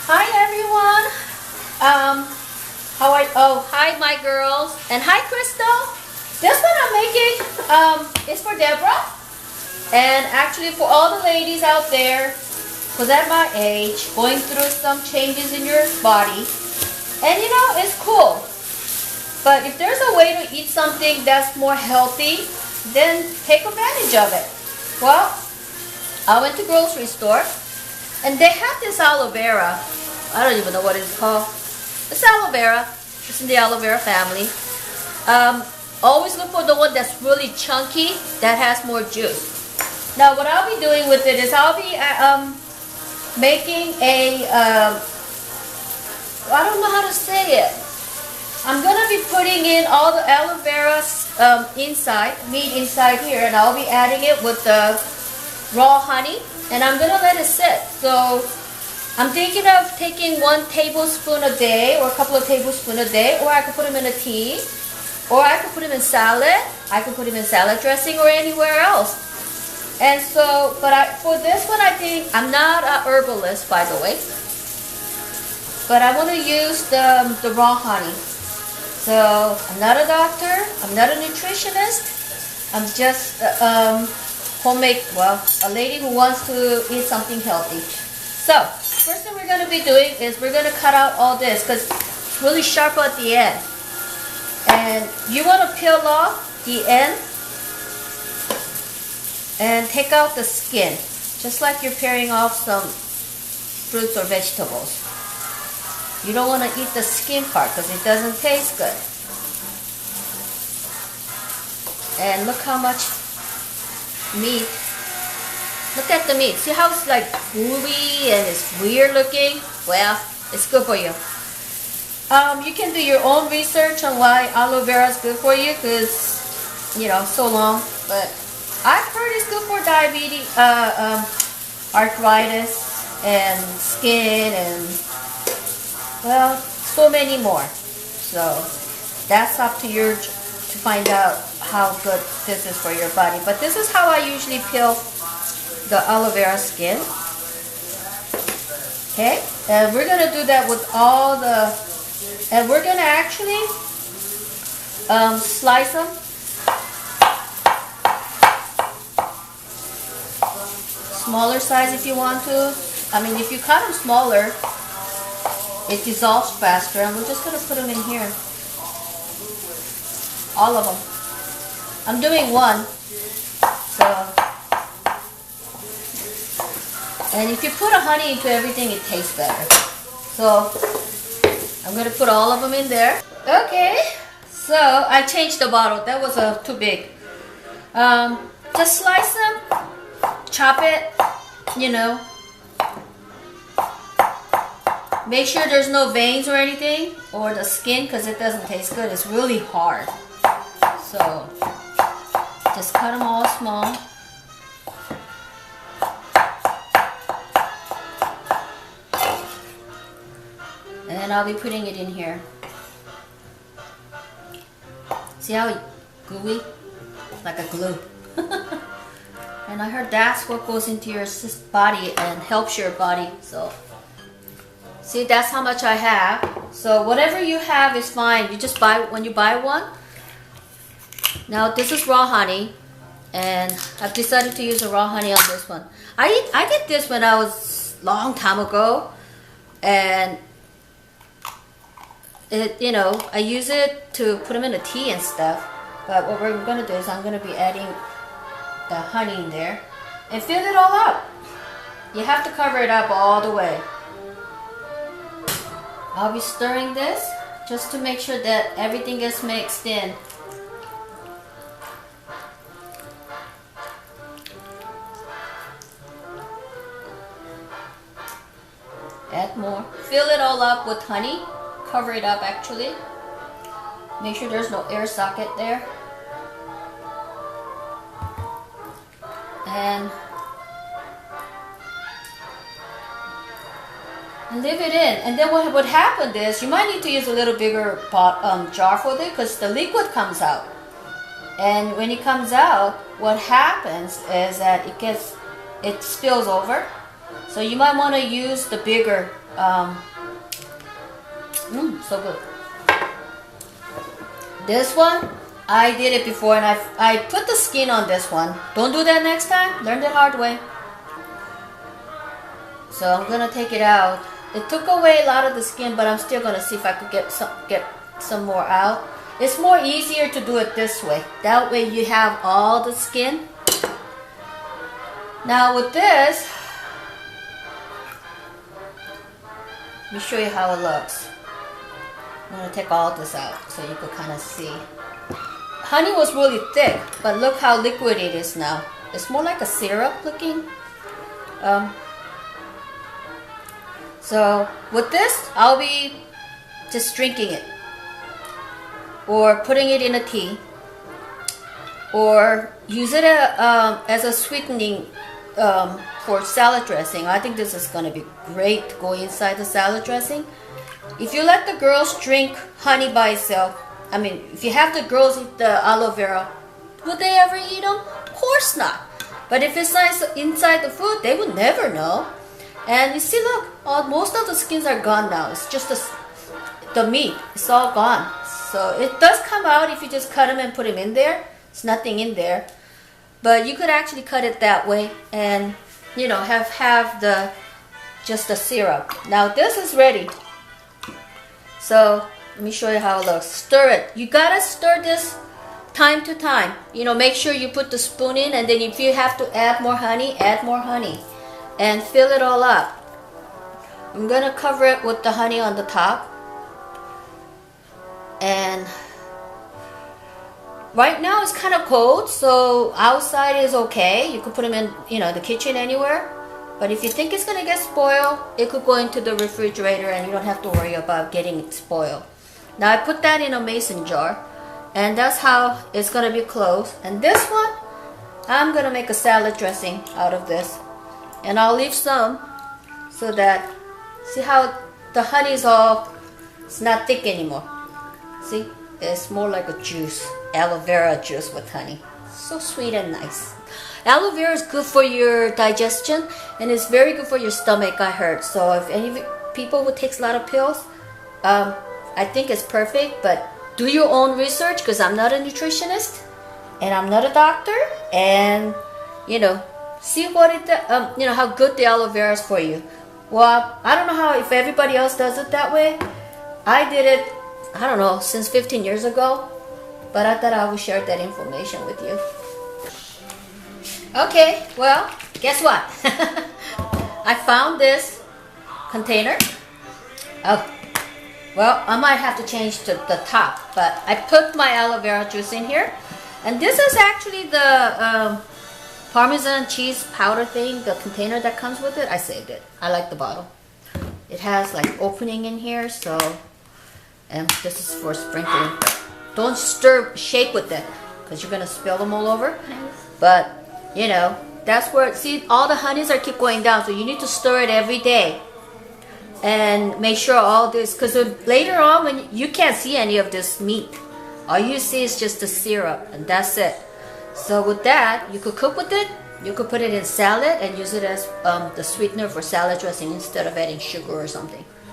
Hi everyone. Hi my girls, and hi Crystal. This one I'm making is for Deborah, and actually for all the ladies out there, because at my age, going through some changes in your body, and you know it's cool. But if there's a way to eat something that's more healthy, then take advantage of it. Well, I went to grocery store, and they have this aloe vera. I don't even know what it's called. It's aloe vera. It's in the aloe vera family. Always look for the one that's really chunky, that has more juice. Now what I'll be doing with it is I'll be making a, I don't know how to say it. I'm going to be putting in all the aloe vera meat inside here, and I'll be adding it with the raw honey, and I'm going to let it sit. So I'm thinking of taking 1 tablespoon a day, or a couple of tablespoons a day, or I could put them in a tea, or I could put them in salad. I could put them in salad dressing or anywhere else. And so, for this one, I think, I'm not a herbalist, by the way, but I want to use the raw honey. So I'm not a doctor, I'm not a nutritionist, I'm just homemade, well, a lady who wants to eat something healthy. So first thing we're going to be doing is we're going to cut out all this because it's really sharp at the end. And you want to peel off the end and take out the skin, just like you're peeling off some fruits or vegetables. You don't want to eat the skin part because it doesn't taste good. And look how much meat. Look at the meat. See how it's like gooey and it's weird looking? Well, it's good for you. You can do your own research on why aloe vera is good for you because, you know, so long. But I've heard it's good for diabetes, arthritis, and skin, and well, so many more. So that's up to you to find out how good this is for your body. But this is how I usually peel the aloe vera skin. Okay, and we're gonna do that with all the, and we're gonna actually slice them. Smaller size if you want to. I mean, if you cut them smaller, it dissolves faster, and we're just going to put them in here. All of them. I'm doing one. So, and if you put a honey into everything, it tastes better. So, I'm going to put all of them in there. Okay, so I changed the bottle. That was too big. Just slice them, chop it, you know. Make sure there's no veins or anything, or the skin, because it doesn't taste good. It's really hard. So just cut them all small. And then I'll be putting it in here. See how gooey? Like a glue. And I heard that's what goes into your body and helps your body. So see, that's how much I have. So whatever you have is fine. You just buy, when you buy one. Now this is raw honey, and I've decided to use the raw honey on this one. I did this when I was long time ago, and it, you know, I use it to put them in a tea and stuff. But what we're gonna do is I'm gonna be adding the honey in there and fill it all up. You have to cover it up all the way. I'll be stirring this just to make sure that everything gets mixed in. Add more. Fill it all up with honey. Cover it up actually. Make sure there's no air socket there. And leave it in. And then what happened is you might need to use a little bigger jar for it because the liquid comes out. And when it comes out, what happens is that it spills over, So you might want to use the bigger. So good. This one, I did it before and I put the skin on this one. Don't do that next time. Learn the hard way. So I'm gonna take it out. It took away a lot of the skin, but I'm still gonna see if I could get some more out. It's more easier to do it this way. That way you have all the skin. Now with this, let me show you how it looks. I'm gonna take all this out so you could kind of see. Honey was really thick, but look how liquid it is now. It's more like a syrup looking. So with this, I'll be just drinking it, or putting it in a tea, or use it as a sweetening for salad dressing. I think this is going to be great to go inside the salad dressing. If you let the girls drink honey by itself, I mean, if you have the girls eat the aloe vera, would they ever eat them? Of course not. But if it's inside the food, they would never know. And you see, look, most of the skins are gone now. It's just the meat. It's all gone. So it does come out if you just cut them and put them in there. It's nothing in there. But you could actually cut it that way and, you know, have just the syrup. Now this is ready. So let me show you how it looks. Stir it. You gotta stir this time to time. You know, make sure you put the spoon in, and then if you have to add more honey, add more honey. And fill it all up. I'm gonna cover it with the honey on the top. And right now it's kind of cold, so outside is okay. You could put them in, you know, the kitchen anywhere. But if you think it's gonna get spoiled, it could go into the refrigerator and you don't have to worry about getting it spoiled. Now I put that in a mason jar, and that's how it's gonna be closed. And this one, I'm gonna make a salad dressing out of this. And I'll leave some so that, see how the honey is it's not thick anymore. See, it's more like a juice, aloe vera juice with honey. So sweet and nice. Aloe vera is good for your digestion, and it's very good for your stomach, I heard. So if any people who takes a lot of pills, I think it's perfect, but do your own research, because I'm not a nutritionist and I'm not a doctor, and you know, see what you know, how good the aloe vera is for you. Well, I don't know if everybody else does it that way. I did it, I don't know, since 15 years ago, but I thought I would share that information with you. Okay, well, guess what? I found this container. Oh, well, I might have to change to the top, but I put my aloe vera juice in here. And this is actually the Parmesan cheese powder thing, the container that comes with it. I saved it. I like the bottle. It has like opening in here, so, and this is for sprinkling. Don't shake with it, because you're gonna spill them all over. But you know, that's where, see, all the honeys are keep going down, so you need to stir it every day and make sure all this, because later on when you can't see any of this meat, all you see is just the syrup, and that's it. So with that, you could cook with it. You could put it in salad and use it as the sweetener for salad dressing instead of adding sugar or something.